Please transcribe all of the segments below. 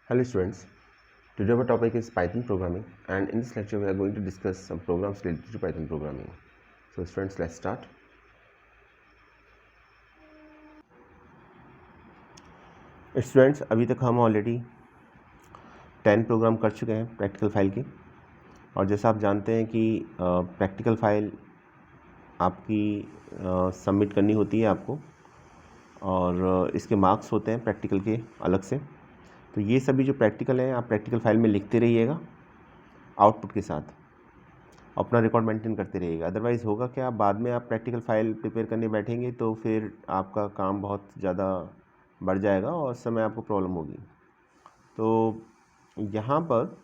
Hello students, today our topic is Python programming, and in this lecture we are going to discuss some programs related to Python programming. So students, let's start. Students, अभी तक हम already 10 programme कर चुके हैं practical file के। और जैसा आप जानते हैं कि प्रैक्टिकल फाइल आपकी सबमिट करनी होती है आपको, और इसके मार्क्स होते हैं प्रैक्टिकल के अलग से। तो ये सभी जो प्रैक्टिकल हैं आप प्रैक्टिकल फाइल में लिखते रहिएगा आउटपुट के साथ, अपना रिकॉर्ड मेंटेन करते रहिएगा। अदरवाइज़ होगा क्या, बाद में आप प्रैक्टिकल फाइल प्रिपेयर करने बैठेंगे तो फिर आपका काम बहुत ज़्यादा बढ़ जाएगा और उस समय आपको प्रॉब्लम होगी। तो यहाँ पर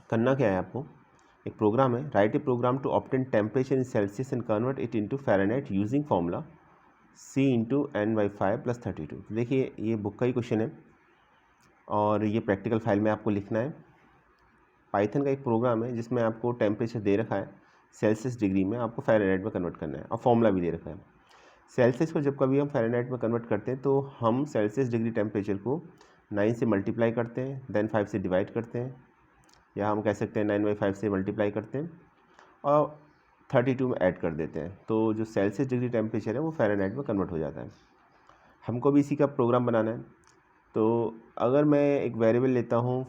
करना क्या है, आपको एक प्रोग्राम है, write a program to obtain temperature in Celsius and convert it into Fahrenheit using formula C/N/5 + 32। देखिए ये बुक का ही क्वेश्चन है और ये प्रैक्टिकल फाइल में आपको लिखना है। पाइथन का एक प्रोग्राम है जिसमें आपको टेम्परेचर दे रखा है सेल्सियस डिग्री में, आपको फ़ारेनहाइट में कन्वर्ट करना है और फॉर्मूला भी दे रखा है। सेल्सियस को जब कभी हम फ़ारेनहाइट में कन्वर्ट करते हैं तो हम सेल्सियस डिग्री टेम्परेचर को 9 से मल्टीप्लाई करते हैं, देन 5 से डिवाइड करते हैं, या हम कह सकते हैं 9/5 से मल्टीप्लाई करते हैं और 32 में ऐड कर देते हैं। तो जो सेल्सियस डिग्री टेम्परेचर है वो फ़ारेनहाइट में कन्वर्ट हो जाता है। हमको भी इसी का प्रोग्राम बनाना है। तो अगर मैं एक वेरिएबल लेता हूँ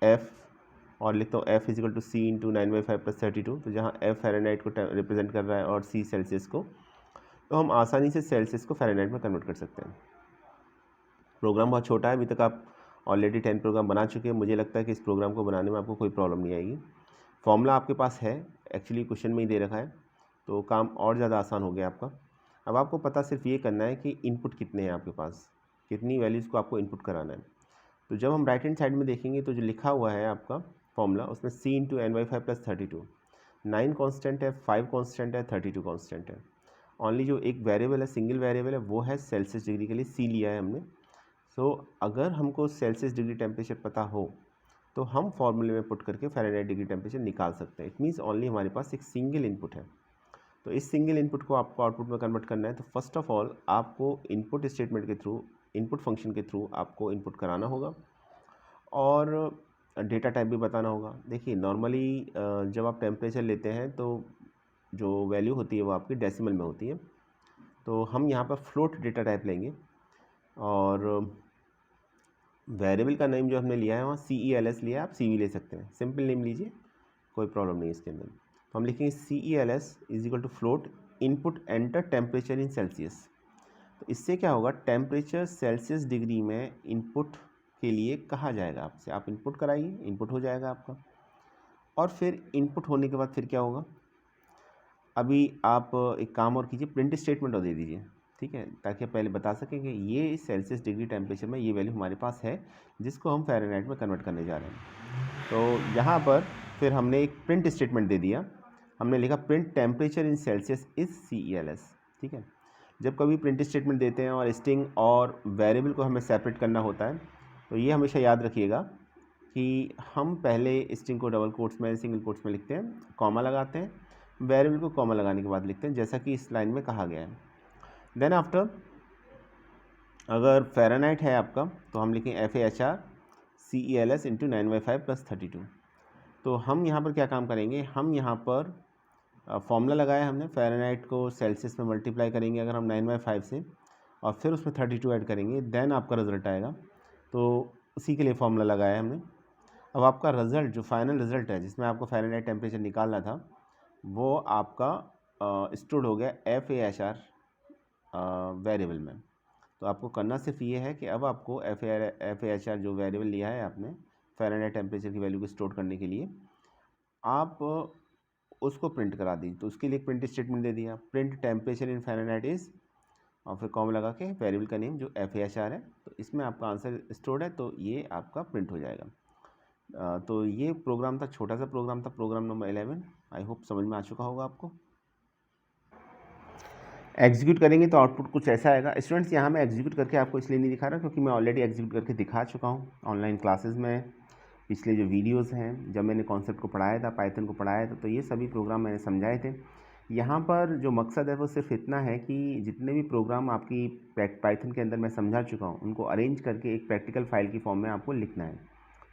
f और लिखता हूँ f = C × 9/5 + 32, तो जहाँ f फ़ारेनहाइट को रिप्रेजेंट कर रहा है और c सेल्सियस को, तो हम आसानी से सेल्सियस को फ़ारेनहाइट में कन्वर्ट कर सकते हैं। प्रोग्राम बहुत छोटा है, अभी तक आप ऑलरेडी 10 प्रोग्राम बना चुके हैं। मुझे लगता है कि इस प्रोग्राम को बनाने में आपको कोई प्रॉब्लम नहीं आएगी। फॉर्मूला आपके पास है, एक्चुअली क्वेश्चन में ही दे रखा है, तो काम और ज़्यादा आसान हो गया आपका। अब आपको पता सिर्फ ये करना है कि इनपुट कितने हैं आपके पास, कितनी वैल्यूज़ को आपको इनपुट कराना है। तो जब हम राइट हैंड साइड में देखेंगे तो जो लिखा हुआ है आपका फॉर्मूला, उसमें C/N/5 + 32, 9 कांस्टेंट है, 5 कांस्टेंट है, 32 कांस्टेंट है। ओनली जो एक वेरिएबल है, सिंगल वेरिएबल है, वो है सेल्सियस डिग्री के लिए C लिया है हमने। सो अगर हमको सेल्सियस डिग्री टेम्परेचर पता हो तो हम फॉर्मूले में पुट करके फ़ारेनहाइट डिग्री टेम्परेचर निकाल सकते हैं। इट मीन्स ओनली हमारे पास एक सिंगल इनपुट है। तो इस सिंगल इनपुट को आपको आउटपुट में कन्वर्ट करना है। तो फर्स्ट ऑफ ऑल आपको इनपुट स्टेटमेंट के थ्रू, इनपुट फंक्शन के थ्रू आपको इनपुट कराना होगा और डेटा टाइप भी बताना होगा। देखिए नॉर्मली जब आप टेम्परेचर लेते हैं तो जो वैल्यू होती है वो आपकी डेसिमल में होती है। तो हम यहाँ पर फ्लोट डेटा टाइप लेंगे और वेरिएबल का नेम जो हमने लिया है वहाँ CELS लिया है, आप C भी ले सकते हैं, सिंपल नेम लीजिए, कोई प्रॉब्लम नहीं इसके अंदर। तो हम लिखेंगे CELS = float input enter temperature in Celsius. तो इससे क्या होगा, टेम्परेचर सेल्सियस डिग्री में इनपुट के लिए कहा जाएगा आपसे, आप इनपुट कराइए, इनपुट हो जाएगा आपका। और फिर इनपुट होने के बाद फिर क्या होगा, अभी आप एक काम और कीजिए, प्रिंट स्टेटमेंट और दे दीजिए, ठीक है, ताकि आप पहले बता सकें कि ये सेल्सियस डिग्री टेम्परेचर में ये वैल्यू हमारे पास है जिसको हम फ़ारेनहाइट में कन्वर्ट करने जा रहे हैं। तो यहाँ पर फिर हमने एक प्रिंट स्टेटमेंट दे दिया, हमने लिखा print temperature in Celsius is CELS, ठीक है। जब कभी प्रिंट स्टेटमेंट देते हैं और स्ट्रिंग और वेरिएबल को हमें सेपरेट करना होता है, तो ये हमेशा याद रखिएगा कि हम पहले स्ट्रिंग को डबल कोट्स में, सिंगल कोट्स में लिखते हैं, कॉमा लगाते हैं, वेरिएबल को कॉमा लगाने के बाद लिखते हैं, जैसा कि इस लाइन में कहा गया है। देन आफ्टर अगर फ़ारेनहाइट है आपका तो हम लिखें FAHR CELS × 9/5 + 32। तो हम यहाँ पर क्या काम करेंगे, हम यहाँ पर फॉर्मूला लगाया हमने, फ़ारेनहाइट को सेल्सियस में मल्टीप्लाई करेंगे अगर हम 9/5 से, और फिर उसमें 32 ऐड करेंगे, देन आपका रिज़ल्ट आएगा। तो उसी के लिए फॉर्मूला लगाया है हमने। अब आपका रिज़ल्ट, जो फाइनल रिज़ल्ट है जिसमें आपको फ़ारेनहाइट टेम्परेचर निकालना था, वो आपका स्टोर हो गया FAHR वेरिएबल में। तो आपको करना सिर्फ ये है कि अब आपको FAHR जो वेरिएबल लिया है आपने फ़ारेनहाइट टेम्परेचर की वैल्यू को स्टोर करने के लिए, आप उसको प्रिंट करा दीजिए। तो उसके लिए प्रिंट स्टेटमेंट दे दिया, print temperature in Fahrenheit is, और फिर कॉमा लगा के वेरिएबल का नेम जो FAHR है, तो इसमें आपका आंसर स्टोर्ड है, तो ये आपका प्रिंट हो जाएगा। तो ये प्रोग्राम था, छोटा सा प्रोग्राम था, प्रोग्राम नंबर 11। आई होप समझ में आ चुका होगा आपको। एग्जीक्यूट करेंगे तो आउटपुट कुछ ऐसा आएगा। स्टूडेंट्स, यहाँ मैं एग्जीक्यूट करके आपको इसलिए नहीं दिखा रहा क्योंकि मैं ऑलरेडी एग्जीक्यूट करके दिखा चुका हूँ ऑनलाइन क्लासेस में। पिछले जो वीडियोस हैं, जब मैंने कॉन्सेप्ट को पढ़ाया था, पाइथन को पढ़ाया था, तो ये सभी प्रोग्राम मैंने समझाए थे यहाँ पर जो मकसद है वो सिर्फ इतना है कि जितने भी प्रोग्राम आपकी पाइथन के अंदर मैं समझा चुका हूँ उनको अरेंज करके एक प्रैक्टिकल फाइल की फॉर्म में आपको लिखना है,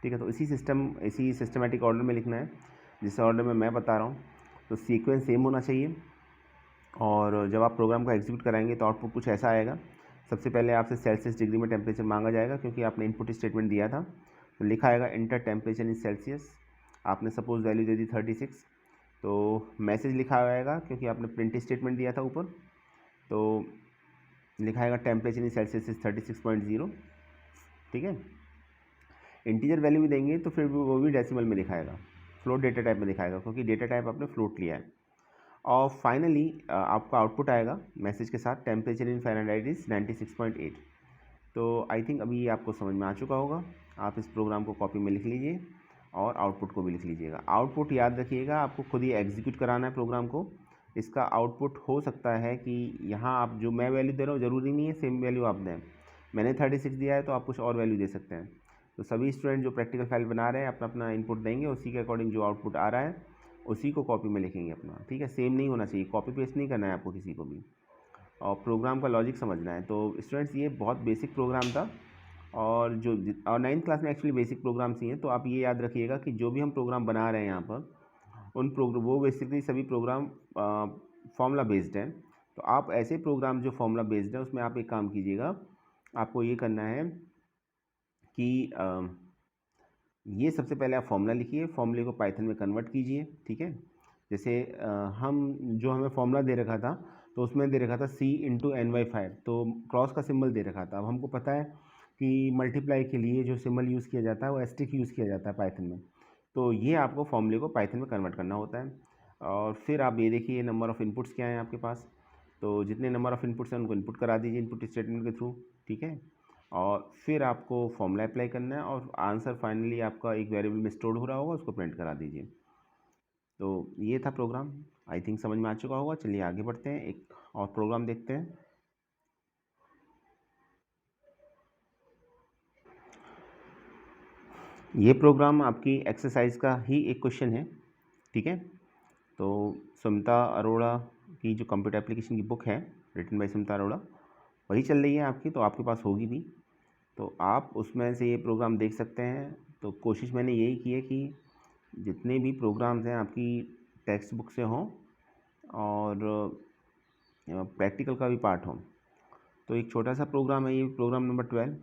ठीक है। तो इसी सिस्टमेटिक ऑर्डर में लिखना है जिस ऑर्डर में मैं बता रहा हूँ। तो सीक्वेंस सेम होना चाहिए और जब आप प्रोग्राम को एग्जीक्यूट कराएंगे तो आउटपुट कुछ ऐसा आएगा। सबसे पहले आपसे सेल्सियस डिग्री में टेम्परेचर मांगा जाएगा क्योंकि आपने इनपुट स्टेटमेंट दिया था। तो लिखा आएगा इंटर टेम्परेचर इन सेल्सियस, आपने सपोज वैल्यू दे दी 36। तो मैसेज लिखा आएगा क्योंकि आपने प्रिंट स्टेटमेंट दिया था ऊपर, तो लिखा आएगा टेम्परेचर इन सेल्सियस इज 36.0, ठीक है। इंटीजर वैल्यू भी देंगे तो फिर वो भी डेसिमल में दिखाएगा, फ्लोट डेटा टाइप में दिखाएगा क्योंकि डेटा टाइप आपने फ्लोट लिया है। और फाइनली आपका आउटपुट आएगा मैसेज के साथ टेम्परेचर इन फ़ारेनहाइट इज़ 96.8। तो आई थिंक अभी ये आपको समझ में आ चुका होगा। आप इस प्रोग्राम को कॉपी में लिख लीजिए और आउटपुट को भी लिख लीजिएगा। आउटपुट याद रखिएगा, आपको खुद ही एग्जीक्यूट कराना है प्रोग्राम को। इसका आउटपुट हो सकता है कि यहाँ आप जो मैं वैल्यू दे रहा हूँ ज़रूरी नहीं है सेम वैल्यू आप दें। मैंने 36 दिया है तो आप कुछ और वैल्यू दे सकते हैं। तो सभी स्टूडेंट जो प्रैक्टिकल फाइल बना रहे हैं अपना अपना इनपुट देंगे, उसी के अकॉर्डिंग जो आउटपुट आ रहा है उसी को कॉपी में लिखेंगे अपना, ठीक है। सेम नहीं होना चाहिए, कॉपी पेस्ट नहीं करना है आपको किसी को भी, और प्रोग्राम का लॉजिक समझना है। तो स्टूडेंट्स ये बहुत बेसिक प्रोग्राम था और और 9th क्लास में एक्चुअली बेसिक प्रोग्राम्स ही हैं। तो आप ये याद रखिएगा कि जो भी हम प्रोग्राम बना रहे हैं यहाँ पर वो बेसिकली सभी प्रोग्राम फॉर्मूला बेस्ड हैं। तो आप ऐसे प्रोग्राम जो फॉर्मूला बेस्ड है उसमें आप एक काम कीजिएगा, आपको ये करना है कि ये सबसे पहले आप फॉर्मूला लिखिए, फॉर्मूले को पाइथन में कन्वर्ट कीजिए, ठीक है। जैसे हमें फॉर्मूला दे रखा था तो उसमें दे रखा था C/N/5, तो क्रॉस का सिंबल दे रखा था। अब हमको पता है कि मल्टीप्लाई के लिए जो सिंबल यूज़ किया जाता है वो एस्टेरिस्क यूज़ किया जाता है पाइथन में। तो ये आपको फॉर्मूले को पाइथन में कन्वर्ट करना होता है। और फिर आप ये देखिए नंबर ऑफ़ इनपुट्स क्या हैं आपके पास। तो जितने नंबर ऑफ़ इनपुट्स हैं उनको इनपुट करा दीजिए इनपुट स्टेटमेंट के थ्रू, ठीक है। और फिर आपको फॉर्मूला अप्लाई करना है और आंसर फाइनली आपका एक वेरिएबल में स्टोर हो रहा होगा, उसको प्रिंट करा दीजिए। तो ये था प्रोग्राम, आई थिंक समझ में आ चुका होगा। चलिए आगे बढ़ते हैं, एक और प्रोग्राम देखते हैं। ये प्रोग्राम आपकी एक्सरसाइज का ही एक क्वेश्चन है, ठीक है। तो सुमिता अरोड़ा की जो कंप्यूटर एप्लीकेशन की बुक है रिटन बाय सुमिता अरोड़ा वही चल रही है आपकी, तो आपके पास होगी भी, तो आप उसमें से ये प्रोग्राम देख सकते हैं। तो कोशिश मैंने यही की है कि जितने भी प्रोग्राम्स हैं आपकी टेक्स्ट बुक से हों और प्रैक्टिकल का भी पार्ट हो। तो एक छोटा सा प्रोग्राम है ये, प्रोग्राम नंबर 12।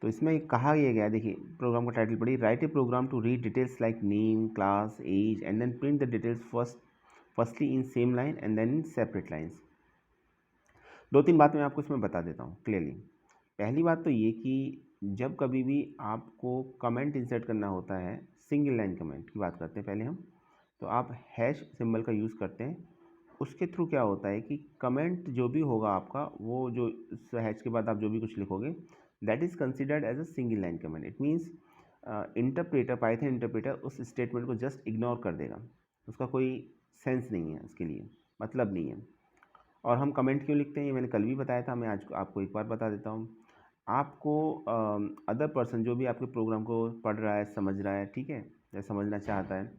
तो इसमें कहा यह गया, देखिए प्रोग्राम का टाइटल पढ़िए, write a program to read details like name, class, age and then print the details firstly in same line and then in separate lines. 2-3 बात मैं आपको इसमें बता देता हूँ क्लियरली। पहली बात तो ये कि जब कभी भी आपको कमेंट इंसर्ट करना होता है, सिंगल लाइन कमेंट की बात करते हैं पहले हम, तो आप हैश सिंबल का यूज़ करते हैं। उसके थ्रू क्या होता है कि कमेंट जो भी होगा आपका, वो जो हैश के बाद आप जो भी कुछ लिखोगे that is considered as a single line comment. It means interpreter, Python interpreter उस स्टेटमेंट को जस्ट इग्नोर कर देगा, उसका कोई सेंस नहीं है, उसके लिए मतलब नहीं है। और हम कमेंट क्यों लिखते हैं ये मैंने कल भी बताया था, मैं आज आपको एक बार बता देता हूँ। आपको अदर पर्सन जो भी आपके प्रोग्राम को पढ़ रहा है, समझ रहा है, ठीक है, या समझना चाहता है,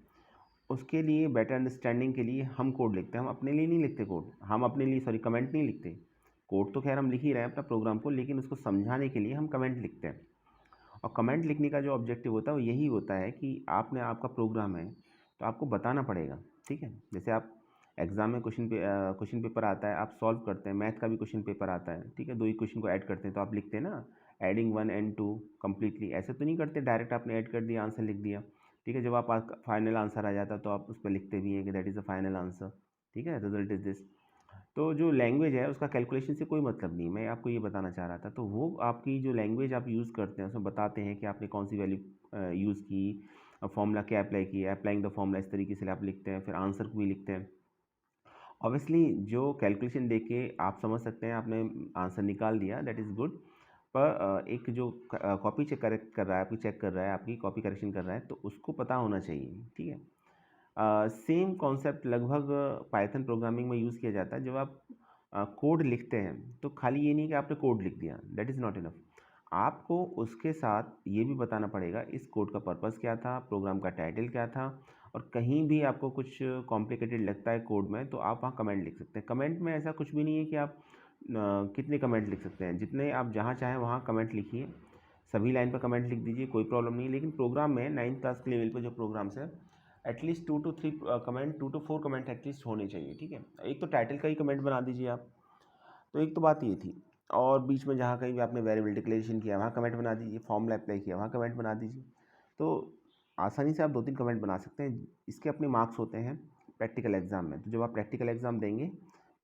उसके लिए बेटर अंडरस्टैंडिंग के लिए हम कोड लिखते हैं। हम अपने लिए नहीं लिखते कोड, हम अपने लिए कमेंट नहीं लिखते। कोड तो खैर हम लिख ही रहे हैं अपना प्रोग्राम को, लेकिन उसको समझाने के लिए हम कमेंट लिखते हैं। और कमेंट लिखने का जो ऑब्जेक्टिव होता है वो यही होता है कि आपका प्रोग्राम है तो आपको बताना पड़ेगा, ठीक है। जैसे आप एग्ज़ाम में क्वेश्चन पेपर आता है, आप सॉल्व करते हैं, मैथ का भी क्वेश्चन पेपर आता है, ठीक है, 2 इक्वेशन को ऐड करते हैं तो आप लिखते हैं ना, एडिंग 1 and 2 कम्प्लीटली। ऐसे तो नहीं करते डायरेक्ट आपने ऐड कर दिया, आंसर लिख दिया, ठीक है। जब आप फाइनल आंसर आ जाता है तो आप उस पर लिखते भी हैं कि that is the final answer, ठीक है, रिजल्ट इज़ दिस। तो जो लैंग्वेज है उसका कैलकुलेशन से कोई मतलब नहीं, मैं आपको ये बताना चाह रहा था। तो वो आपकी जो लैंग्वेज आप यूज़ करते हैं उसमें बताते हैं कि आपने कौन सी वैल्यू यूज़ की, फॉर्मूला क्या अप्लाई किया, अप्लाइंग द फॉर्मूला, इस तरीके से आप लिखते हैं, फिर आंसर को भी लिखते हैं। ऑब्वियसली जो कैलकुलेशन देख के आप समझ सकते हैं आपने आंसर निकाल दिया, दैट इज़ गुड। पर एक जो कॉपी चेक करेक्ट कर रहा है, आपकी चेक कर रहा है, आपकी कॉपी करेक्शन कर रहा है, तो उसको पता होना चाहिए, ठीक है। सेम कॉन्सेप्ट लगभग पाइथन प्रोग्रामिंग में यूज़ किया जाता है। जब आप कोड लिखते हैं तो खाली ये नहीं कि आपने कोड लिख दिया, दैट इज़ नॉट इनफ। आपको उसके साथ ये भी बताना पड़ेगा इस कोड का पर्पस क्या था, प्रोग्राम का टाइटल क्या था, और कहीं भी आपको कुछ कॉम्प्लिकेटेड लगता है कोड में तो आप वहाँ कमेंट लिख सकते हैं। कमेंट में ऐसा कुछ भी नहीं है कि आप कितने कमेंट लिख सकते हैं, जितने आप जहाँ चाहें वहाँ कमेंट लिखिए, सभी लाइन पर कमेंट लिख दीजिए, कोई प्रॉब्लम नहीं। लेकिन प्रोग्राम में 9th क्लास के लेवल पर जो प्रोग्राम्स है at least 2 to 3 comment, 2 to 4 comment at least होने चाहिए, ठीक है। एक तो टाइटल का ही कमेंट बना दीजिए आप, तो एक तो बात ये थी। और बीच में जहाँ कहीं भी आपने वेरिएबल डिक्लेरेशन किया वहाँ कमेंट बना दीजिए, फॉर्मूला अप्लाई किया वहाँ कमेंट बना दीजिए। तो आसानी से आप 2-3 कमेंट बना सकते हैं। इसके अपने मार्क्स होते हैं प्रैक्टिकल एग्ज़ाम में। तो जब आप प्रैक्टिकल एग्ज़ाम देंगे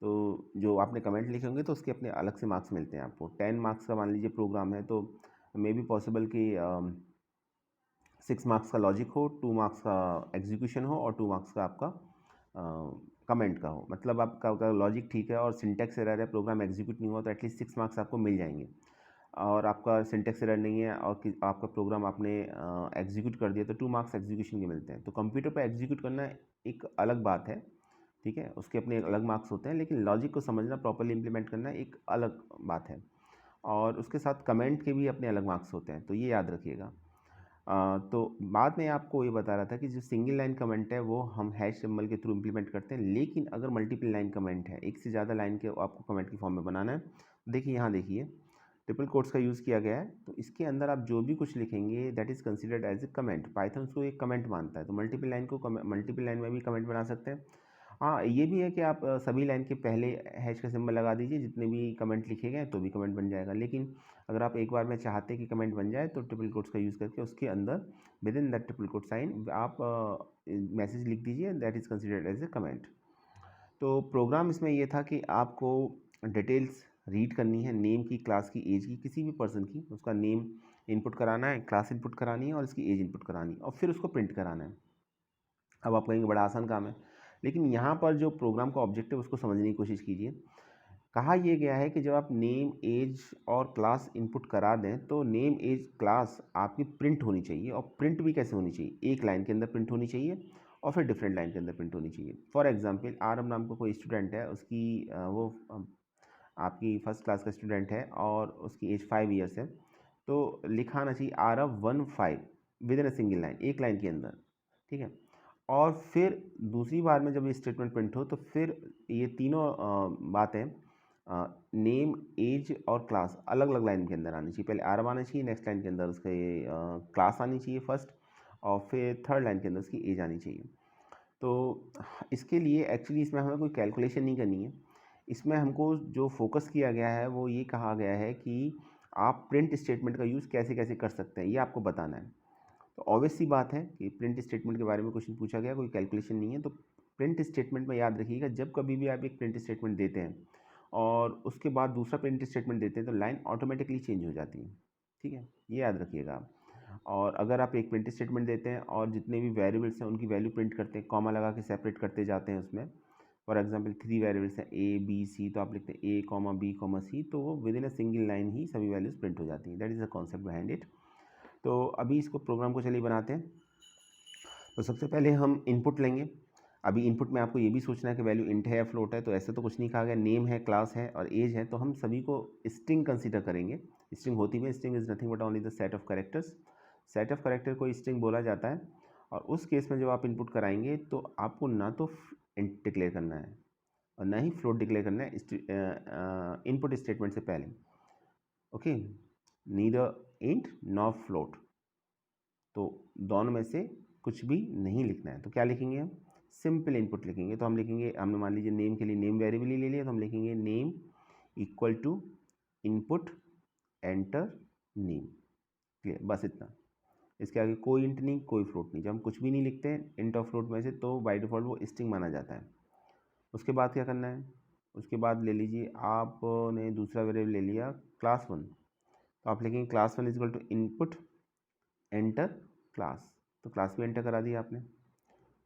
तो जो आपने कमेंट लिखे होंगे तो उसके अपने अलग से मार्क्स मिलते हैं आपको। 10 मार्क्स का मान लीजिए प्रोग्राम है तो मे बी पॉसिबल कि 6 मार्क्स का लॉजिक हो, 2 मार्क्स का एग्जीक्यूशन हो और 2 मार्क्स का आपका कमेंट का हो। मतलब आपका अगर लॉजिक ठीक है और सिंटैक्स एरर है, प्रोग्राम एग्जीक्यूट नहीं हुआ, तो एटलीस्ट 6 मार्क्स आपको मिल जाएंगे। और आपका सिंटैक्स एरर नहीं है और आपका प्रोग्राम आपने एग्जीक्यूट कर दिया तो 2 मार्क्स एग्जीक्यूशन के मिलते हैं। तो कंप्यूटर पर एग्जीक्यूट करना एक अलग बात है, ठीक है, उसके अपने अलग मार्क्स होते हैं। लेकिन लॉजिक को समझना, प्रॉपर्ली इंप्लीमेंट करना एक अलग बात है। और उसके साथ कमेंट के भी अपने अलग मार्क्स होते हैं, तो ये याद रखिएगा। तो बाद में आपको ये बता रहा था कि जो सिंगल लाइन कमेंट है वो हम हैश सिंबल के थ्रू इंप्लीमेंट करते हैं। लेकिन अगर मल्टीपल लाइन कमेंट है, एक से ज़्यादा लाइन के आपको कमेंट की फॉर्म में बनाना है, देखिए यहाँ देखिए ट्रिपल कोट्स का यूज़ किया गया है। तो इसके अंदर आप जो भी कुछ लिखेंगे that is considered as a comment. Python उसको एक कमेंट मानता है, तो मल्टीपल लाइन को मल्टीपल लाइन में भी कमेंट बना सकते हैं। हाँ, ये भी है कि आप सभी लाइन के पहले हैश का सिंबल लगा दीजिए, जितने भी कमेंट लिखे गए तो भी कमेंट बन जाएगा। लेकिन अगर आप एक बार में चाहते हैं कि कमेंट बन जाए तो ट्रिपल कोट्स का यूज़ करके उसके अंदर with in that triple quote sign आप मैसेज लिख दीजिए, that is considered as a comment. तो प्रोग्राम इसमें ये था कि आपको डिटेल्स रीड करनी है, नेम की, क्लास की, एज की, किसी भी पर्सन की, उसका नेम इनपुट कराना है, क्लास इनपुट करानी है और इसकी एज इनपुट करानी है और फिर उसको प्रिंट कराना है। अब आप कहेंगे बड़ा आसान काम है, लेकिन यहाँ पर जो प्रोग्राम का ऑब्जेक्टिव उसको समझने की कोशिश कीजिए। कहा यह गया है कि जब आप नेम, एज और क्लास इनपुट करा दें तो नेम, एज, क्लास आपकी प्रिंट होनी चाहिए। और प्रिंट भी कैसे होनी चाहिए, एक लाइन के अंदर प्रिंट होनी चाहिए और फिर डिफरेंट लाइन के अंदर प्रिंट होनी चाहिए। फॉर एग्जांपल आरम नाम का कोई स्टूडेंट है, उसकी वो आपकी फर्स्ट क्लास का स्टूडेंट है और उसकी एज 5 ईयर्स है, तो लिखा आना चाहिए Aarav 15 with in a single line, एक लाइन के अंदर, ठीक है। और फिर दूसरी बार में जब ये स्टेटमेंट प्रिंट हो तो फिर ये तीनों बातें नेम, एज और क्लास अलग अलग लाइन के अंदर आनी चाहिए। पहले आरव आना चाहिए, नेक्स्ट लाइन के अंदर उसका ये क्लास आनी चाहिए फर्स्ट, और फिर थर्ड लाइन के अंदर उसकी एज आनी चाहिए। तो इसके लिए एक्चुअली इसमें हमें कोई कैलकुलेशन नहीं करनी है। इसमें हमको जो फोकस किया गया है वो ये कहा गया है कि आप प्रिंट स्टेटमेंट का यूज़ कैसे कैसे कर सकते हैं, ये आपको बताना है। तो ऑब्वियस सी बात है कि प्रिंट स्टेटमेंट के बारे में क्वेश्चन पूछा गया, कोई कैलकुलेशन नहीं है। तो प्रिंट स्टेटमेंट में याद रखिएगा, जब कभी भी आप एक प्रिंट स्टेटमेंट देते हैं और उसके बाद दूसरा प्रिंट स्टेटमेंट देते हैं तो लाइन ऑटोमेटिकली चेंज हो जाती है, ठीक है, ये याद रखिएगा आप। और अगर आप एक प्रिंट स्टेटमेंट देते हैं और जितने भी वेरिएबल्स हैं उनकी वैल्यू प्रिंट करते हैं, कॉमा लगा के सेपरेट करते जाते हैं उसमें, फॉर एग्जांपल 3 वेरिएबल्स हैं ए, बी, सी, तो आप लिखते हैं A comma B comma C, तो वो within a single line ही सभी वैल्यूज़ प्रिंट हो जाती हैं। That is the concept behind it. तो अभी इसको प्रोग्राम को चलिए बनाते हैं। तो सबसे पहले हम इनपुट लेंगे। अभी इनपुट में आपको ये भी सोचना है कि वैल्यू इंट है या फ्लोट है, तो ऐसे तो कुछ नहीं कहा गया। नेम है, क्लास है और एज है, तो हम सभी को स्ट्रिंग कंसीडर करेंगे। स्ट्रिंग होती है, string is nothing but only the set of characters. Set of character को स्ट्रिंग बोला जाता है। और उस केस में जब आप इनपुट कराएंगे तो आपको ना तो इंट डिक्लेयर करना है और ना ही फ्लोट डिक्लेयर करना है इनपुट स्टेटमेंट से पहले। Okay, neither int nor float, तो दोनों में से कुछ भी नहीं लिखना है। तो क्या लिखेंगे हम, सिंपल इनपुट लिखेंगे। तो हम लिखेंगे, हमने मान लीजिए नेम के लिए नेम वेरिएबल ही ले लिया, तो हम लिखेंगे name equal to input enter name. Clear, बस इतना। इसके आगे कोई इंट नहीं, कोई फ्लोट नहीं। जब हम कुछ भी नहीं लिखते हैं इंट और फ्लोट में से तो बाय डिफ़ॉल्ट वो स्ट्रिंग माना जाता है। उसके बाद क्या करना है, उसके बाद ले लीजिए आपने दूसरा वेरिएबल ले लिया क्लास 1, तो आप लिखेंगे class 1 equal to input enter class, तो क्लास भी एंटर करा दिया आपने।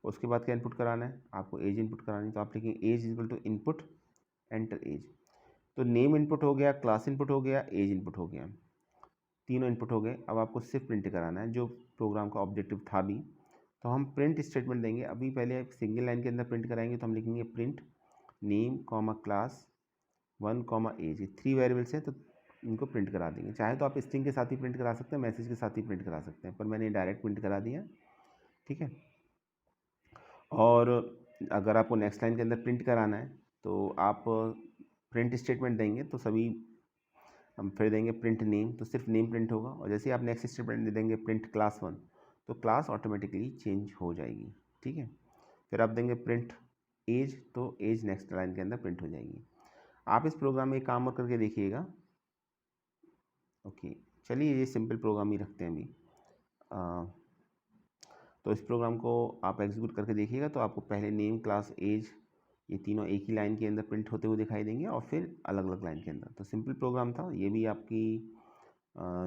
उसके बाद क्या इनपुट कराना है, आपको एज इनपुट करानी है, तो आप लिखेंगे age equal to input enter age. तो नेम इनपुट हो गया, क्लास इनपुट हो गया, एज इनपुट हो गया, तीनों इनपुट हो गए। अब आपको सिर्फ प्रिंट कराना है, जो प्रोग्राम का ऑब्जेक्टिव था भी। तो हम प्रिंट स्टेटमेंट देंगे। अभी पहले एक सिंगल लाइन के अंदर प्रिंट कराएंगे, तो हम लिखेंगे print name comma class 1 comma age. 3 variables हैं तो इनको प्रिंट करा देंगे। चाहे तो आप स्ट्रिंग के साथ ही प्रिंट करा सकते हैं, मैसेज के साथ ही प्रिंट करा सकते हैं, पर मैंने डायरेक्ट प्रिंट करा दिया, ठीक है। और अगर आपको नेक्स्ट लाइन के अंदर प्रिंट कराना है तो आप प्रिंट स्टेटमेंट देंगे तो सभी हम फिर देंगे प्रिंट नेम, तो सिर्फ नेम प्रिंट होगा। और जैसे ही आप नेक्स्ट स्टेटमेंट दे देंगे प्रिंट क्लास 1, तो क्लास ऑटोमेटिकली चेंज हो जाएगी। ठीक है, फिर आप देंगे प्रिंट एज, तो एज नेक्स्ट लाइन के अंदर प्रिंट हो जाएगी। आप इस प्रोग्राम में काम और करके देखिएगा। ओके, चलिए ये सिंपल प्रोग्राम ही रखते हैं अभी। तो इस प्रोग्राम को आप एग्जीक्यूट करके देखिएगा तो आपको पहले नेम, क्लास, एज ये तीनों एक ही लाइन के अंदर प्रिंट होते हुए दिखाई देंगे और फिर अलग अलग लाइन के अंदर। तो सिंपल प्रोग्राम था ये भी, आपकी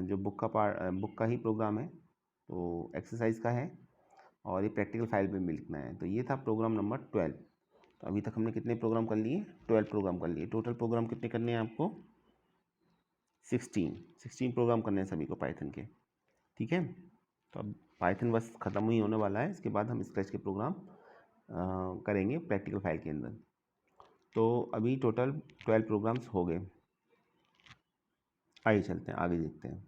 जो बुक का ही प्रोग्राम है, तो एक्सरसाइज का है और ये प्रैक्टिकल फाइल पे लिखना है। तो ये था प्रोग्राम नंबर 12। तो अभी तक हमने कितने प्रोग्राम कर लिए? 12 प्रोग्राम कर लिए। टोटल प्रोग्राम कितने करने हैं आपको? 16 प्रोग्राम करने हैं सभी को पाइथन के। ठीक है, तो अब पाइथन बस ख़त्म ही होने वाला है, इसके बाद हम स्क्रैच के प्रोग्राम करेंगे प्रैक्टिकल फाइल के अंदर। तो अभी टोटल 12 प्रोग्राम्स हो गए। आगे चलते हैं, आगे देखते हैं।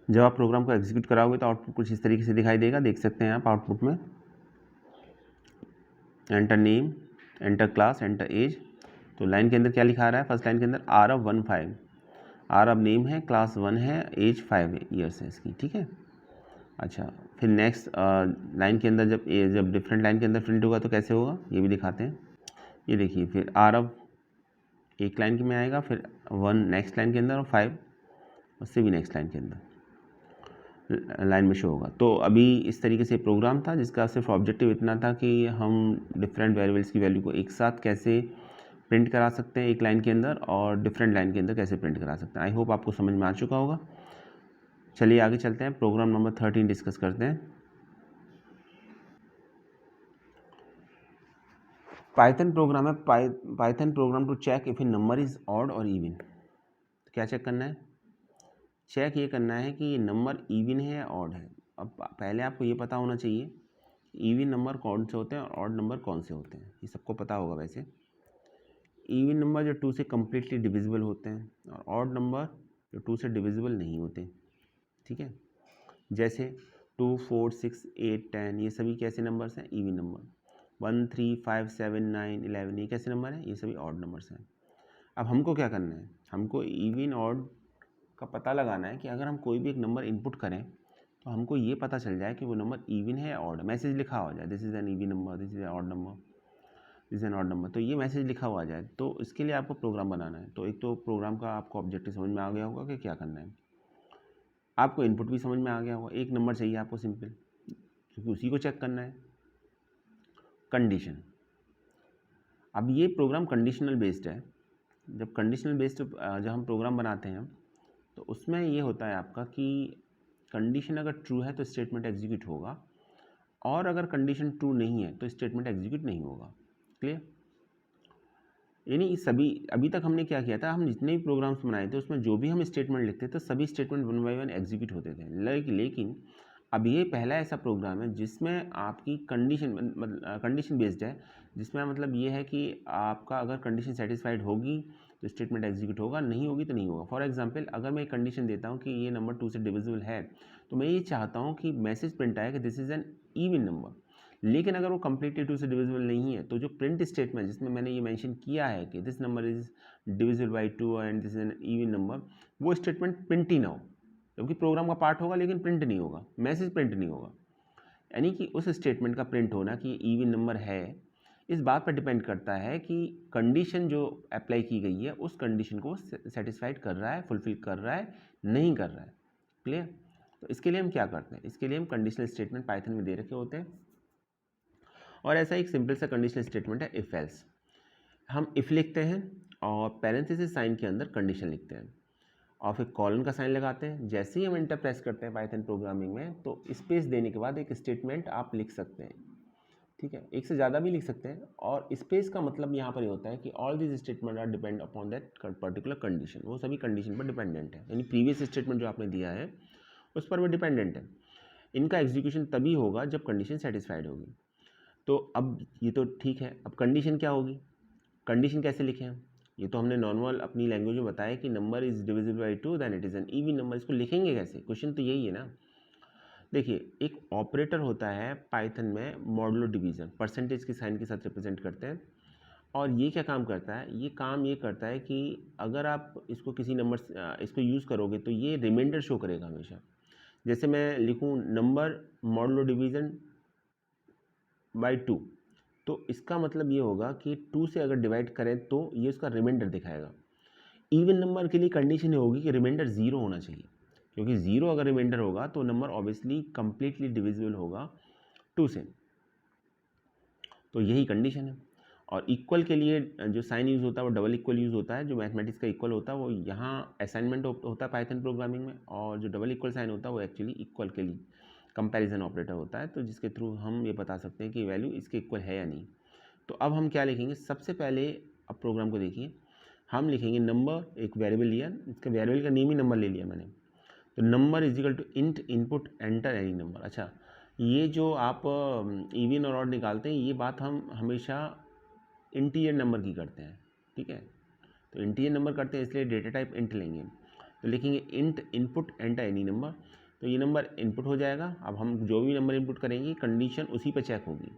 जब आप प्रोग्राम को एग्जीक्यूट कराओगे तो आउटपुट कुछ इस तरीके से दिखाई देगा, देख सकते हैं आप आउटपुट में। Enter name, enter class, enter age. तो लाइन के अंदर क्या लिखा रहा है? फर्स्ट लाइन के अंदर आरव 15, आरव नेम है, क्लास 1 है, एज 5 ईयर्स है इसकी। ठीक है, अच्छा फिर नेक्स्ट लाइन के अंदर जब डिफरेंट लाइन के अंदर प्रिंट होगा तो कैसे होगा ये भी दिखाते हैं। ये देखिए, फिर आरव एक लाइन में आएगा, फिर 1 नेक्स्ट लाइन के अंदर और 5 उससे भी नेक्स्ट लाइन के अंदर लाइन में शो होगा। तो अभी इस तरीके से प्रोग्राम था जिसका सिर्फ ऑब्जेक्टिव इतना था कि हम डिफरेंट वेरिएबल्स की वैल्यू को एक साथ कैसे प्रिंट करा सकते हैं एक लाइन के अंदर और डिफरेंट लाइन के अंदर कैसे प्रिंट करा सकते हैं। आई होप आपको समझ में आ चुका होगा। चलिए आगे चलते हैं, प्रोग्राम नंबर 13 डिस्कस करते हैं। पाइथन प्रोग्राम है, Python program to check if a number is odd और इवन। तो क्या चेक करना है? चेक ये करना है कि ये नंबर इवन है या ऑड है। अब पहले आपको ये पता होना चाहिए इवन नंबर कौन से होते हैं और ऑड नंबर कौन से होते हैं, ये सबको पता होगा वैसे। इवन नंबर जो 2 से कम्प्लीटली डिविजिबल होते हैं और ऑड नंबर जो 2 से डिविजिबल नहीं होते। ठीक है, जैसे 2, 4, 6, 8, 10 ये सभी कैसे नंबर्स हैं? Even number. 1, 3, 5, 7, 9, 11 ये कैसे नंबर हैं? ये सभी ऑड नंबर्स हैं। अब हमको क्या करना है? हमको इवन ऑड का पता लगाना है कि अगर हम कोई भी एक नंबर इनपुट करें तो हमको ये पता चल जाए कि वो नंबर इवन है या ऑड। मैसेज लिखा हो जाए this is an even number, this is an odd number, this is an odd number, तो ये मैसेज लिखा हुआ जाए। तो इसके लिए आपको प्रोग्राम बनाना है। तो एक तो प्रोग्राम का आपको ऑब्जेक्टिव समझ में आ गया होगा कि क्या करना है, आपको इनपुट भी समझ में आ गया होगा। एक नंबर चाहिए आपको सिंपल, क्योंकि उसी को चेक करना है। कंडीशन, अब ये प्रोग्राम कंडीशनल बेस्ड है। जब कंडीशनल बेस्ड जब हम प्रोग्राम बनाते हैं तो उसमें ये होता है आपका कि कंडीशन अगर ट्रू है तो स्टेटमेंट एग्जीक्यूट होगा और अगर कंडीशन ट्रू नहीं है तो स्टेटमेंट एग्जीक्यूट नहीं होगा। क्लियर? यानी सभी अभी तक हमने क्या किया था, हम जितने भी प्रोग्राम्स बनाए थे उसमें जो भी हम स्टेटमेंट लिखते थे सभी स्टेटमेंट 1 बाय 1 एग्जीक्यूट होते थे। लेकिन अब ये पहला ऐसा प्रोग्राम है जिसमें आपकी कंडीशन बेस्ड है, जिसमें मतलब ये है कि आपका अगर कंडीशन सेटिस्फाइड होगी तो स्टेटमेंट एग्जीक्यूट होगा, नहीं होगी तो नहीं होगा। फॉर एग्जांपल अगर मैं एक कंडीशन देता हूँ कि ये नंबर 2 से डिविजिबल है तो मैं ये चाहता हूँ कि मैसेज प्रिंट आए कि this is an even number. लेकिन अगर वो कम्प्लीटली 2 से डिविजिबल नहीं है तो जो प्रिंट स्टेटमेंट जिसमें मैंने ये मेंशन किया है कि this number is divisible by 2 and this is an even number, वो स्टेटमेंट प्रिंट ही ना हो, क्योंकि प्रोग्राम का पार्ट होगा लेकिन प्रिंट नहीं होगा, मैसेज प्रिंट नहीं होगा। यानी कि उस स्टेटमेंट का प्रिंट होना कि इवन नंबर है इस बात पर डिपेंड करता है कि कंडीशन जो अप्लाई की गई है उस कंडीशन को सेटिस्फाइड कर रहा है, फुलफिल कर रहा है, नहीं कर रहा है। क्लियर? तो इसके लिए हम क्या करते हैं, इसके लिए हम कंडीशनल स्टेटमेंट पाइथन में दे रखे होते हैं और ऐसा एक सिंपल सा कंडीशनल स्टेटमेंट है इफ एल्स। हम इफ लिखते हैं और पैरेंथेसिस साइन के अंदर कंडीशन लिखते हैं और फिर कॉलन का साइन लगाते हैं। जैसे ही हम एंटर प्रेस करते हैं पाइथन प्रोग्रामिंग में तो स्पेस देने के बाद एक स्टेटमेंट आप लिख सकते हैं। ठीक है, एक से ज़्यादा भी लिख सकते हैं। और स्पेस का मतलब यहाँ पर ये होता है कि all this statement are depend upon that particular condition, वो सभी कंडीशन पर डिपेंडेंट है, यानी प्रीवियस स्टेटमेंट जो आपने दिया है उस पर वो डिपेंडेंट है। इनका एग्जीक्यूशन तभी होगा जब कंडीशन सेटिस्फाइड होगी। तो अब ये तो ठीक है, अब कंडीशन क्या होगी, कंडीशन कैसे लिखें हम, ये तो हमने नॉर्मल अपनी लैंग्वेज में बताया कि number is divisible by 2 then it is an even number. इसको लिखेंगे कैसे, क्वेश्चन तो यही है ना। देखिए, एक ऑपरेटर होता है पाइथन में मॉडुलो डिवीज़न, परसेंटेज के साइन के साथ रिप्रेजेंट करते हैं। और ये क्या काम करता है, ये काम ये करता है कि अगर आप इसको किसी नंबर इसको यूज़ करोगे तो ये रिमाइंडर शो करेगा हमेशा। जैसे मैं लिखूँ नंबर मॉडुलो डिवीज़न बाई 2, तो इसका मतलब ये होगा कि 2 से अगर डिवाइड करें तो ये उसका रिमाइंडर दिखाएगा। इवन नंबर के लिए कंडीशन ये होगी कि रिमाइंडर 0 होना चाहिए, क्योंकि 0 अगर रिमाइंडर होगा तो नंबर ऑब्वियसली कंप्लीटली डिविजिबल होगा 2 से। तो यही कंडीशन है। और इक्वल के लिए जो साइन यूज़ होता है वो डबल इक्वल यूज़ होता है। जो मैथमेटिक्स का इक्वल होता है वो यहाँ असाइनमेंट होता है पाइथन प्रोग्रामिंग में, और जो डबल इक्वल साइन होता है वो एक्चुअली इक्वल के लिए कंपैरिजन ऑपरेटर होता है, तो जिसके थ्रू हम ये बता सकते हैं कि वैल्यू इसके इक्वल है या नहीं। तो अब हम क्या लिखेंगे, सबसे पहले अब प्रोग्राम को देखिए, हम लिखेंगे नंबर, एक वेरिएबल लिया, इसका वेरिएबल का नेम ही नंबर ले लिया मैंने। तो number is equal to int input enter any number. अच्छा, ये जो आप इवन और ऑड निकालते हैं ये बात हम हमेशा इंटीजर नंबर की करते हैं, ठीक है। तो इंटीजर नंबर करते हैं इसलिए डेटा टाइप इंट लेंगे। तो लिखेंगे int input enter any number, तो ये नंबर इनपुट हो जाएगा। अब हम जो भी नंबर इनपुट करेंगे कंडीशन उसी पर चेक होगी।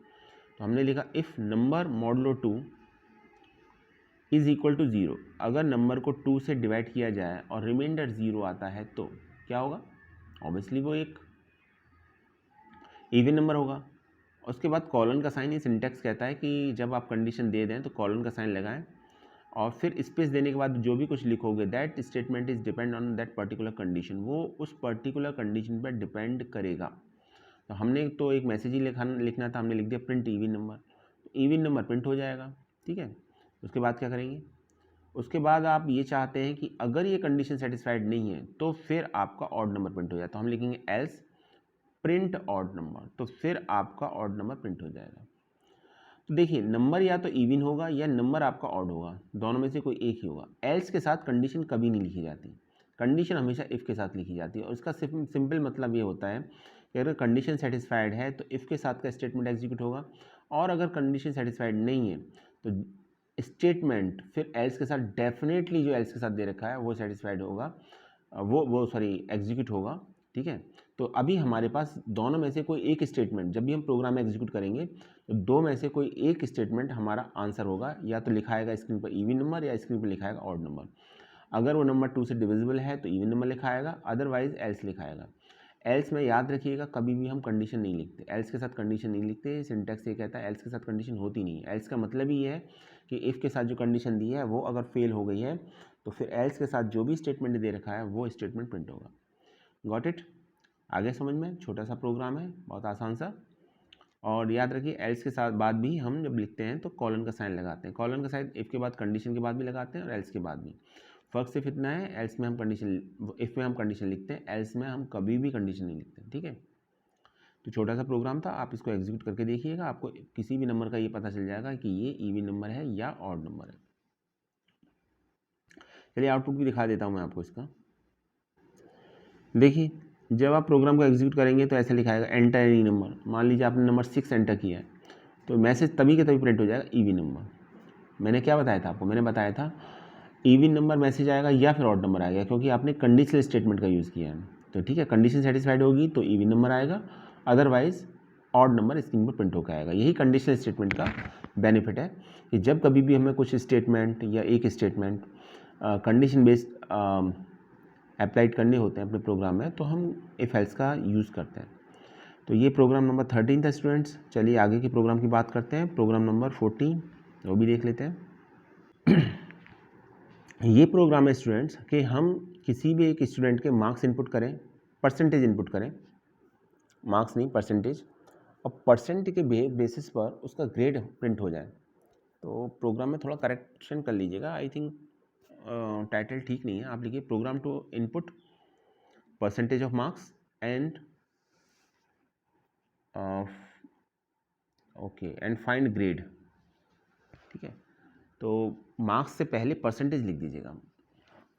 तो हमने लिखा if number modulo 2 is equal to 0, अगर नंबर को 2 से डिवाइड किया जाए और रिमाइंडर 0 आता है तो क्या होगा, ऑब्वियसली वो एक इवन नंबर होगा। उसके बाद कॉलन का साइन, ये सिंटैक्स कहता है कि जब आप कंडीशन दे दें तो कॉलन का साइन लगाएं और फिर स्पेस देने के बाद जो भी कुछ लिखोगे that statement is depend on that particular condition, वो उस पर्टिकुलर कंडीशन पर डिपेंड करेगा। तो हमने तो एक मैसेज ही लिखना था, हमने लिख दिया print even number, even number print हो जाएगा, ठीक है। उसके बाद क्या करेंगे, उसके बाद आप ये चाहते हैं कि अगर ये कंडीशन सेटिस्फाइड नहीं है तो फिर आपका ऑड नंबर प्रिंट हो जाए, तो हम लिखेंगे एल्स प्रिंट ऑड नंबर, तो फिर आपका ऑड नंबर प्रिंट हो जाएगा। तो देखिए, नंबर या तो इवन होगा या नंबर आपका ऑड होगा, दोनों में से कोई एक ही होगा। एल्स के साथ कंडीशन कभी नहीं लिखी जाती, कंडीशन हमेशा इफ़ के साथ लिखी जाती है। और इसका सिंपल मतलब ये होता है कि अगर कंडीशन सेटिस्फाइड है तो इफ़ के साथ का स्टेटमेंट एग्जीक्यूट होगा, और अगर कंडीशन सेटिस्फाइड नहीं है तो स्टेटमेंट फिर एल्स के साथ डेफिनेटली जो एल्स के साथ दे रखा है वो सेटिस्फाइड होगा, वो सॉरी एग्जीक्यूट होगा, ठीक है। तो अभी हमारे पास दोनों में से कोई एक स्टेटमेंट, जब भी हम प्रोग्राम में एग्जीक्यूट करेंगे तो दो में से कोई एक स्टेटमेंट हमारा आंसर होगा, या तो लिखाएगा स्क्रीन पर इवन नंबर या स्क्रीन पर लिखाएगा ऑड नंबर। अगर वो नंबर 2 से डिविजिबल है तो इवन नंबर लिखाएगा, अदरवाइज एल्स लिखाएगा। एल्स में याद रखिएगा कभी भी हम कंडीशन नहीं लिखते, एल्स के साथ कंडीशन नहीं लिखते। सिंटैक्स ये कहता है एल्स के साथ कंडीशन होती नहीं है। एल्स का मतलब ही है कि इफ़ के साथ जो कंडीशन दी है वो अगर फेल हो गई है तो फिर एल्स के साथ जो भी स्टेटमेंट दे रखा है वो स्टेटमेंट प्रिंट होगा। गॉट इट, आगे समझ में, छोटा सा प्रोग्राम है, बहुत आसान सा। और याद रखिए एल्स के साथ बाद भी हम जब लिखते हैं तो कॉलन का साइन लगाते हैं, कॉलन का साइन इफ़ के बाद कंडीशन के बाद भी लगाते हैं और एल्स के बाद भी। फ़र्क सिर्फ इतना है, एल्स में हम कंडीशन, इफ़ में हम कंडीशन लिखते हैं, एल्स में हम कभी भी कंडीशन नहीं लिखते, ठीक है। तो छोटा सा प्रोग्राम था, आप इसको एग्जीक्यूट करके देखिएगा, आपको किसी भी नंबर का ये पता चल जाएगा कि ये इवन नंबर है या ऑड नंबर है। चलिए आउटपुट भी दिखा देता हूँ मैं आपको इसका। देखिए, जब आप प्रोग्राम को एग्जीक्यूट करेंगे तो ऐसे लिखाएगा एंटर एनी नंबर। मान लीजिए आपने नंबर 6 एंटर किया है तो मैसेज तभी के तभी प्रिंट हो जाएगा इवन नंबर। मैंने क्या बताया था आपको, मैंने बताया था इवन नंबर मैसेज आएगा या फिर ऑड नंबर आएगा, क्योंकि आपने कंडीशनल स्टेटमेंट का यूज़ किया है। तो ठीक है, कंडीशन सेटिस्फाइड होगी तो इवन नंबर आएगा, अदरवाइज ऑड नंबर स्क्रीन पर प्रिंट होकर आएगा। यही कंडीशनल स्टेटमेंट का बेनिफिट है कि जब कभी भी हमें कुछ स्टेटमेंट या एक स्टेटमेंट कंडीशन बेस्ड अप्लाइड करने होते हैं अपने प्रोग्राम में तो हम इफ एल्स का यूज़ करते हैं। तो ये प्रोग्राम नंबर 13 था स्टूडेंट्स। चलिए आगे के प्रोग्राम की बात करते हैं, प्रोग्राम नंबर 14 वो भी देख लेते हैं। ये प्रोग्राम है स्टूडेंट्स कि हम किसी भी एक स्टूडेंट के मार्क्स इनपुट करें, परसेंटेज इनपुट करें, मार्क्स नहीं परसेंटेज, और परसेंटेज के बेसिस पर उसका ग्रेड प्रिंट हो जाए। तो प्रोग्राम में थोड़ा करेक्शन कर लीजिएगा, आई थिंक टाइटल ठीक नहीं है। आप लिखिए program to input percentage of marks and okay, and find grade. ठीक है, तो मार्क्स से पहले परसेंटेज लिख दीजिएगा।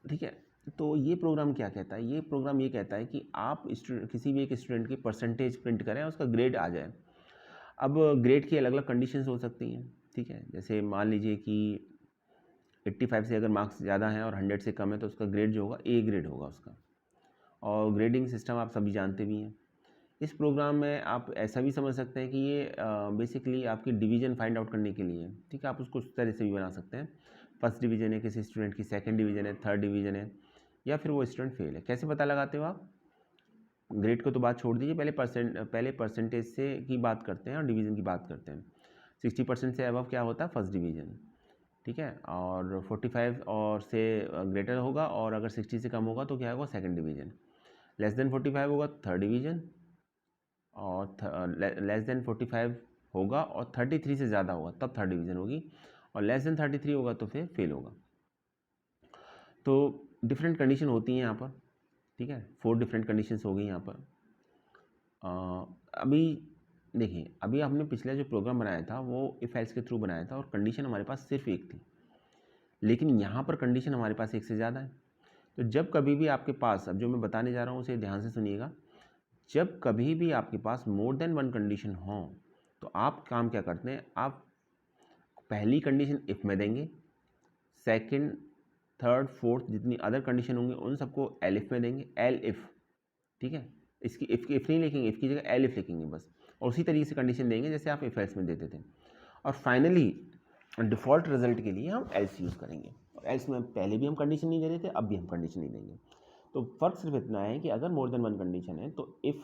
ठीक है, तो ये प्रोग्राम क्या कहता है, ये प्रोग्राम ये कहता है कि आप किसी भी एक स्टूडेंट की परसेंटेज प्रिंट करें, उसका ग्रेड आ जाए। अब ग्रेड की अलग अलग कंडीशंस हो सकती हैं। ठीक है, जैसे मान लीजिए कि 85 से अगर मार्क्स ज़्यादा हैं और 100 से कम है तो उसका ग्रेड जो होगा ए ग्रेड होगा उसका। और ग्रेडिंग सिस्टम आप सभी जानते भी हैं। इस प्रोग्राम में आप ऐसा भी समझ सकते हैं कि ये बेसिकली आपकी डिवीज़न फाइंड आउट करने के लिए। ठीक है, आप उसको उस तरह से भी बना सकते हैं। फर्स्ट डिवीज़न है किसी स्टूडेंट की, सेकंड डिवीज़न है, थर्ड डिवीज़न है, या फिर वो स्टूडेंट फेल है। कैसे पता लगाते हो आप? ग्रेड को तो बात छोड़ दीजिए, पहले परसेंटेज से की बात करते हैं और डिवीज़न की बात करते हैं। 60% से अबव क्या होता है? First division. ठीक है, और 45 और से ग्रेटर होगा, और अगर 60 से कम होगा तो क्या होगा? Second division. लेस देन 45 होगा थर्ड डिवीज़न, और लेस देन 45 होगा और 33 से ज़्यादा होगा तब थर्ड डिवीज़न होगी, और लेस देन 33 होगा तो फिर फेल होगा। तो डिफरेंट कंडीशन होती हैं यहाँ पर। ठीक है, 4 डिफरेंट कंडीशंस हो गई यहाँ पर। अभी देखिए, अभी हमने पिछला जो प्रोग्राम बनाया था वो इफ एल्स के थ्रू बनाया था और कंडीशन हमारे पास सिर्फ एक थी, लेकिन यहाँ पर कंडीशन हमारे पास एक से ज़्यादा है। तो जब कभी भी आपके पास, अब जो मैं बताने जा रहा हूँ उसे ध्यान से सुनिएगा, जब कभी भी आपके पास मोर देन वन कंडीशन हो तो आप काम क्या करते हैं, आप पहली कंडीशन इफ़ में देंगे, सेकंड, थर्ड, फोर्थ जितनी अदर कंडीशन होंगी उन सबको एलिफ में देंगे, एल इफ़। ठीक है, इसकी इफ़ नहीं लिखेंगे, इफ़ की जगह एल इफ़ लिखेंगे बस, और उसी तरीके से कंडीशन देंगे जैसे आप इफ एल्स में देते थे। और फाइनली डिफ़ॉल्ट रिजल्ट के लिए हम एल्स यूज़ करेंगे, और एल्स में पहले भी हम कंडीशन नहीं दे रहे थे, अब भी हम कंडीशन नहीं देंगे। तो फ़र्क सिर्फ इतना है कि अगर मोर देन वन कंडीशन है तो इफ़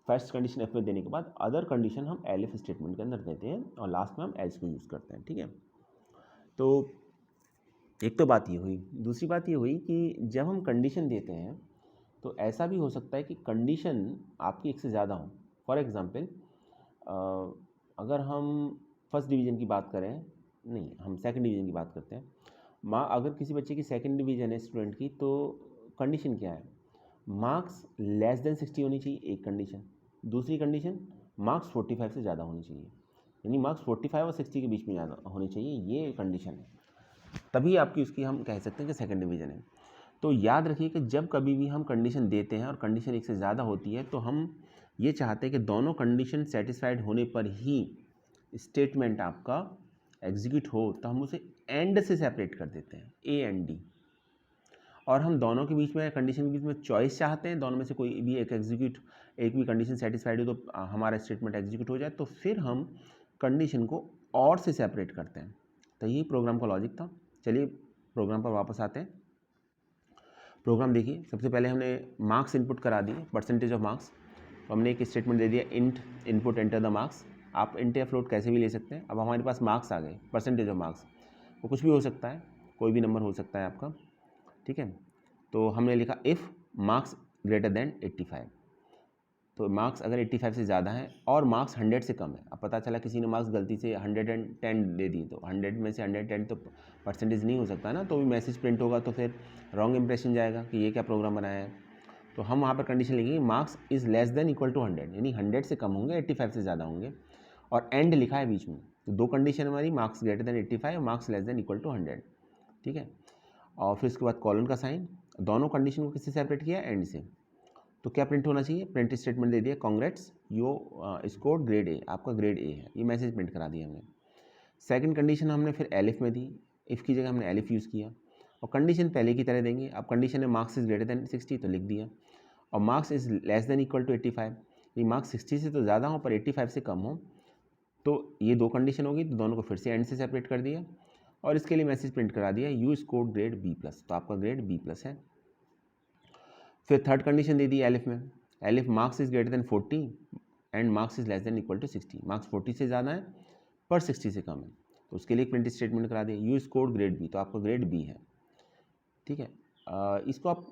फर्स्ट कंडीशन एफ में देने के बाद अदर कंडीशन हम एल इफ स्टेटमेंट के अंदर देते हैं, और लास्ट में हम एल्स को यूज़ करते हैं। ठीक है, तो एक तो बात ये हुई। दूसरी बात ये हुई कि जब हम कंडीशन देते हैं तो ऐसा भी हो सकता है कि कंडीशन आपकी एक से ज़्यादा हो। फॉर एग्ज़ाम्पल, अगर हम फर्स्ट डिवीज़न की बात करें, नहीं हम सेकंड डिवीज़न की बात करते हैं। अगर किसी बच्चे की सेकंड डिवीज़न है स्टूडेंट की, तो कंडीशन क्या है? मार्क्स लेस देन 60 होनी चाहिए, एक कंडीशन। दूसरी कंडीशन, मार्क्स 45 से ज़्यादा होनी चाहिए, यानी मार्क्स 45 और 60 के बीच में ज़्यादा होने चाहिए, ये कंडीशन है। तभी आपकी उसकी हम कह सकते हैं कि सेकंड डिवीज़न है। तो याद रखिए कि जब कभी भी हम कंडीशन देते हैं और कंडीशन एक से ज़्यादा होती है तो हम ये चाहते हैं कि दोनों कंडीशन सेटिस्फाइड होने पर ही स्टेटमेंट आपका एग्जीक्यूट हो, तो हम उसे एंड से सेपरेट कर देते हैं, ए एंड डी। और हम दोनों के बीच में, कंडीशन के बीच में चॉइस चाहते हैं, दोनों में से कोई भी एक एग्जीक्यूट, एक भी कंडीशन सेटिस्फाइड हो तो हमारा स्टेटमेंट एग्जीक्यूट हो जाए, तो फिर हम कंडीशन को और से सेपरेट करते हैं। तो यही प्रोग्राम का लॉजिक था। चलिए प्रोग्राम पर वापस आते हैं। प्रोग्राम देखिए, सबसे पहले हमने मार्क्स इनपुट करा दिए, परसेंटेज ऑफ मार्क्स। तो हमने एक स्टेटमेंट दे दिया, int input enter the marks. आप इंट या फ्लोट कैसे भी ले सकते हैं। अब हमारे पास मार्क्स आ गए, परसेंटेज ऑफ मार्क्स, वो कुछ भी हो सकता है, कोई भी नंबर हो सकता है आपका। ठीक है, तो हमने लिखा इफ़ मार्क्स ग्रेटर देन 85। तो मार्क्स अगर 85 से ज़्यादा है और मार्क्स 100 से कम है। अब पता चला किसी ने मार्क्स गलती से 110 दे दी, तो 100 में से 110 तो परसेंटेज नहीं हो सकता ना, तो भी मैसेज प्रिंट होगा तो फिर रॉन्ग इंप्रेशन जाएगा कि ये क्या प्रोग्राम बनाया है। तो हम वहाँ पर कंडीशन लिखेंगे marks is less than equal to 100, यानी 100 से कम होंगे, 85 से ज़्यादा होंगे, और एंड लिखा है बीच में। तो दो कंडीशन हमारी, मार्क्स ग्रेटर देन 85 और marks less than equal to 100। ठीक है, और फिर उसके बाद कॉलन का साइन, दोनों कंडीशन को किससे सेपरेट किया? एंड से। तो क्या प्रिंट होना चाहिए? प्रिंट स्टेटमेंट दे दिया, congrats you scored grade A, आपका ग्रेड ए है, ये मैसेज प्रिंट करा दिया हमने। सेकंड कंडीशन हमने फिर एलिफ में दी, इफ़ की जगह हमने एलिफ यूज़ किया, और कंडीशन पहले की तरह देंगे। अब कंडीशन है मार्क्स इज़ ग्रेटर देन 60, तो लिख दिया, और marks is less than equal to 85, ये मार्क्स 60 से तो ज़्यादा हो पर 85 से कम हो, तो ये दो कंडीशन होगी, तो दोनों को फिर से एंड से सेपरेट कर दिया, और इसके लिए मैसेज प्रिंट करा दिया, you scored grade B plus, तो आपका ग्रेड बी प्लस है। फिर थर्ड कंडीशन दे दी एलिफ में, elif marks is greater than 40 and marks is less than equal to 60, marks 40 से ज़्यादा है पर 60 से कम है, तो उसके लिए एक प्रिंट स्टेटमेंट करा दिया, यू स्कोर्ड ग्रेड बी, तो आपका ग्रेड बी है। ठीक है, इसको आप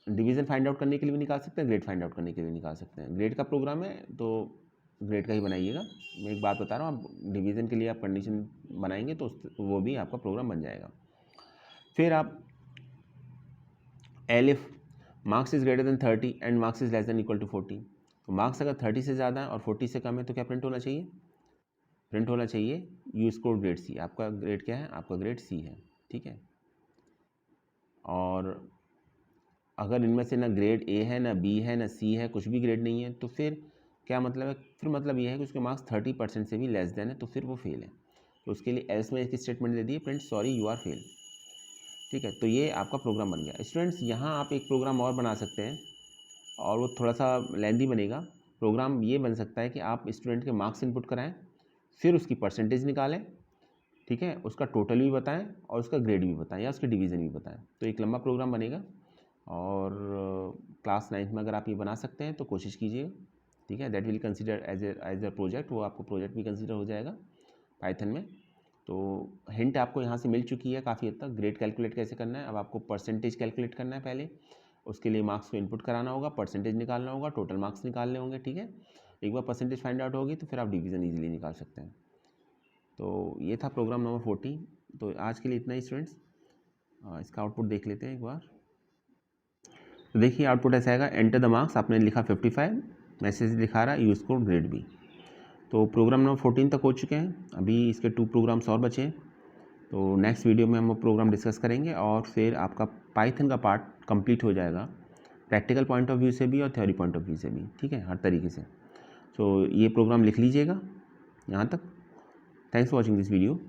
डिवीज़न फाइंड आउट करने के लिए भी निकाल सकते हैं, ग्रेड फाइंड आउट करने के लिए भी निकाल सकते हैं। ग्रेड का प्रोग्राम है तो ग्रेड का ही बनाइएगा, मैं एक बात बता रहा हूँ, आप डिवीज़न के लिए आप कंडीशन बनाएंगे तो वो भी आपका प्रोग्राम बन जाएगा। फिर आप elif marks is greater than 30 and marks is less than equal to 40, तो मार्क्स अगर 30 से ज़्यादा है और 40 से कम है तो क्या प्रिंट होना चाहिए? प्रिंट होना चाहिए यू स्कोर ग्रेड सी। आपका ग्रेड क्या है? आपका ग्रेड सी है, ठीक है। और अगर इनमें से ना ग्रेड ए है, ना बी है, ना सी है, कुछ भी ग्रेड नहीं है, तो फिर क्या मतलब है? फिर मतलब ये है कि उसके मार्क्स 30% से भी लेस देन है, तो फिर वो फेल है। तो उसके लिए एल्स में एक स्टेटमेंट दे दिए, print sorry you are fail, ठीक है। तो ये आपका प्रोग्राम बन गया। स्टूडेंट्स, यहाँ आप एक प्रोग्राम और बना सकते हैं और वो थोड़ा सा लेंदी बनेगा। प्रोग्राम ये बन सकता है कि आप स्टूडेंट के मार्क्स इनपुट कराएं, फिर उसकी परसेंटेज निकालें, ठीक है, उसका टोटल भी बताएं और उसका ग्रेड भी बताएं या उसके डिवीज़न भी बताएं। तो एक लंबा प्रोग्राम बनेगा और क्लास 9th में अगर आप ये बना सकते हैं तो कोशिश कीजिएगा, ठीक है। That will consider as a project, वो आपको प्रोजेक्ट भी कंसिडर हो जाएगा पाइथन में। तो हिंट आपको यहाँ से मिल चुकी है काफ़ी हद तक। ग्रेड कैलकुलेट कैसे करना है, अब आपको परसेंटेज कैलकुलेट करना है पहले, उसके लिए मार्क्स को इनपुट कराना होगा, परसेंटेज निकालना होगा, टोटल मार्क्स निकालने होंगे, ठीक है। एक बार परसेंटेज फाइंड आउट होगी तो फिर आप डिवीज़न ईजिली निकाल सकते हैं। तो ये था प्रोग्राम नंबर 14। तो आज के लिए इतना ही स्टूडेंट्स। इसका आउटपुट देख लेते हैं एक बार। तो देखिए आउटपुट ऐसा आएगा, एंटर द मार्क्स, आपने लिखा 55, मैसेज दिखा रहा है यू स्कोर ग्रेड बी। तो प्रोग्राम नंबर 14 तक हो चुके हैं, अभी इसके 2 प्रोग्राम्स और बचे हैं। तो नेक्स्ट वीडियो में हम प्रोग्राम डिस्कस करेंगे और फिर आपका पाइथन का पार्ट कंप्लीट हो जाएगा, प्रैक्टिकल पॉइंट ऑफ व्यू से भी और थ्योरी पॉइंट ऑफ व्यू से भी, ठीक है, हर तरीके से। तो ये प्रोग्राम लिख लीजिएगा यहाँ तक। Thanks for watching this video.